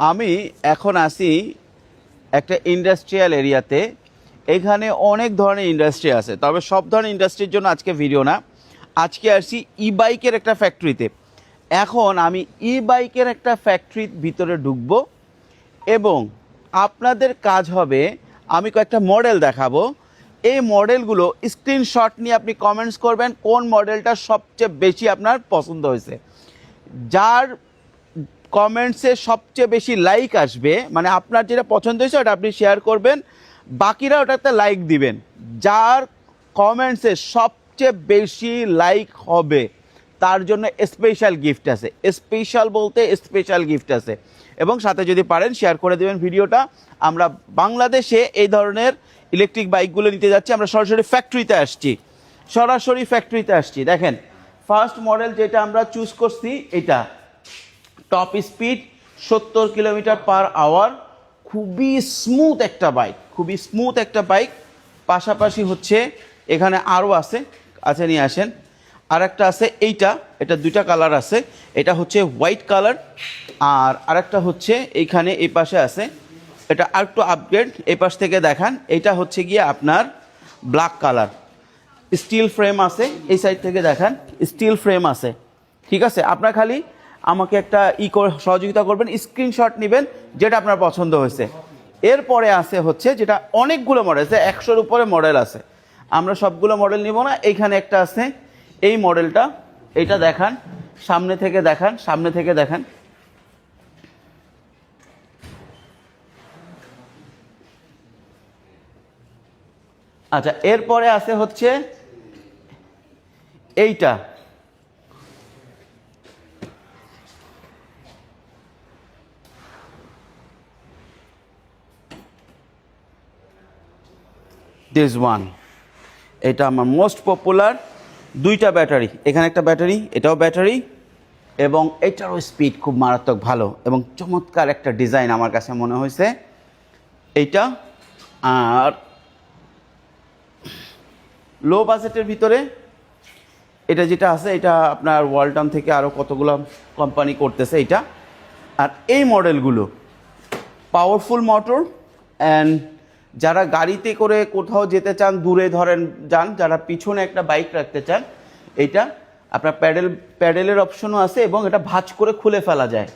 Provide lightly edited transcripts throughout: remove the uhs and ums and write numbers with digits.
আমি এখন আছি একটা ইন্ডাস্ট্রিয়াল এরিয়াতে। এখানে অনেক ধরনের ইন্ডাস্ট্রি আছে, তবে সব ধরনের ইন্ডাস্ট্রির জন্য আজকে ভিডিও না। আজকে আসছি ই বাইকের একটা ফ্যাক্টরিতে। এখন আমি ই বাইকের একটা ফ্যাক্টরির ভিতরে ঢুকবো এবং আপনাদের কাজ হবে, আমি কয়েকটা মডেল দেখাবো। এই মডেলগুলো স্ক্রিনশট নিয়ে আপনি কমেন্টস করবেন কোন মডেলটা সবচেয়ে বেশি আপনার পছন্দ হয়েছে। যার কমেন্টসে সবচেয়ে বেশি লাইক আসবে, মানে আপনার যেটা পছন্দ হয়েছে ওটা আপনি শেয়ার করবেন, বাকিরা ওটাতে লাইক দিবেন। যার কমেন্টসে সবচেয়ে বেশি লাইক হবে তার জন্য স্পেশাল গিফট আছে। স্পেশাল বলতে স্পেশাল গিফট আছে, এবং সাথে যদি পারেন শেয়ার করে দেবেন ভিডিওটা। আমরা বাংলাদেশে এই ধরনের ইলেকট্রিক বাইকগুলো নিতে যাচ্ছি। আমরা সরাসরি ফ্যাক্টরিতে আসছি। দেখেন, ফার্স্ট মডেল যেটা আমরা চুজ করছি, এটা top speed 70 kilometre per hour. খুবই স্মুথ একটা বাইক। পাশাপাশি হচ্ছে এখানে আরও আছে, নিয়ে আসেন। আর একটা আছে এটা দুইটা কালার আছে। এটা হচ্ছে হোয়াইট কালার, আর আরেকটা হচ্ছে এইখানে এই পাশে আছে, এটা আরেকটু আপগ্রেড। এই পাশ থেকে দেখান, এটা হচ্ছে গিয়ে আপনার ব্ল্যাক কালার, স্টিল ফ্রেম আছে। এই সাইড থেকে দেখান, স্টিল ফ্রেম আছে। ঠিক আছে, আপনার খালি আমাকে একটা সহযোগিতা করবেন, স্ক্রিনশট নেবেন যেটা আপনার পছন্দ হয়েছে। এরপরে আছে হচ্ছে যেটা অনেকগুলো মডেল আছে, 100-র উপরে মডেল আছে। আমরা সবগুলো মডেল নিব না। এইখানে একটা আছে, এই মডেলটা, এটা দেখান, সামনে থেকে দেখান। আচ্ছা, এরপরে আছে হচ্ছে এইটা, দিস ওয়ান। এটা আমার মোস্ট পপুলার। দুইটা ব্যাটারি, এখানে একটা ব্যাটারি, এটাও ব্যাটারি, এবং এটারও স্পিড খুব মারাত্মক ভালো এবং চমৎকার একটা ডিজাইন আমার কাছে মনে হয়েছে এইটা। আর লো বাজেটের ভিতরে এটা যেটা আছে, এটা আপনার ওয়ালটন থেকে আরও কতগুলো কোম্পানি করতেছে এটা। আর এই মডেলগুলো পাওয়ারফুল মোটর, অ্যান্ড যারা গাড়িতে করে কোথাও যেতে চান, দূরে যান, যারা পিছনে একটা বাইক রাখতে চান, এটা আপনার প্যাডেলের অপশনও আছে, এবং এটা ভাঁজ করে খুলে ফেলা যায়।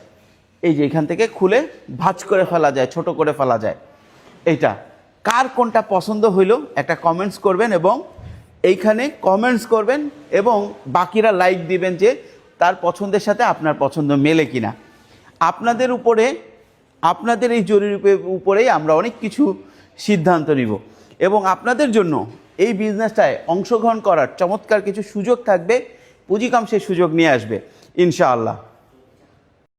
এই যে এখান থেকে খুলে ভাঁজ করে ফেলা যায়, ছোট করে ফেলা যায়। এইটা কার কোনটা পছন্দ হইলো একটা কমেন্টস করবেন, এবং এইখানে কমেন্টস করবেন, এবং বাকিরা লাইক দিবেন যে তার পছন্দের সাথে আপনার পছন্দ মেলে কিনা। আপনাদের এই জরিপের উপরেই আমরা অনেক কিছু সিদ্ধান্ত নিব, এবং আপনাদের জন্য এই বিজনেসটায় অংশগ্রহণ করার চমৎকার কিছু সুযোগ থাকবে। পুঁজিকাম সেই সুযোগ নিয়ে আসবে ইনশাআল্লাহ।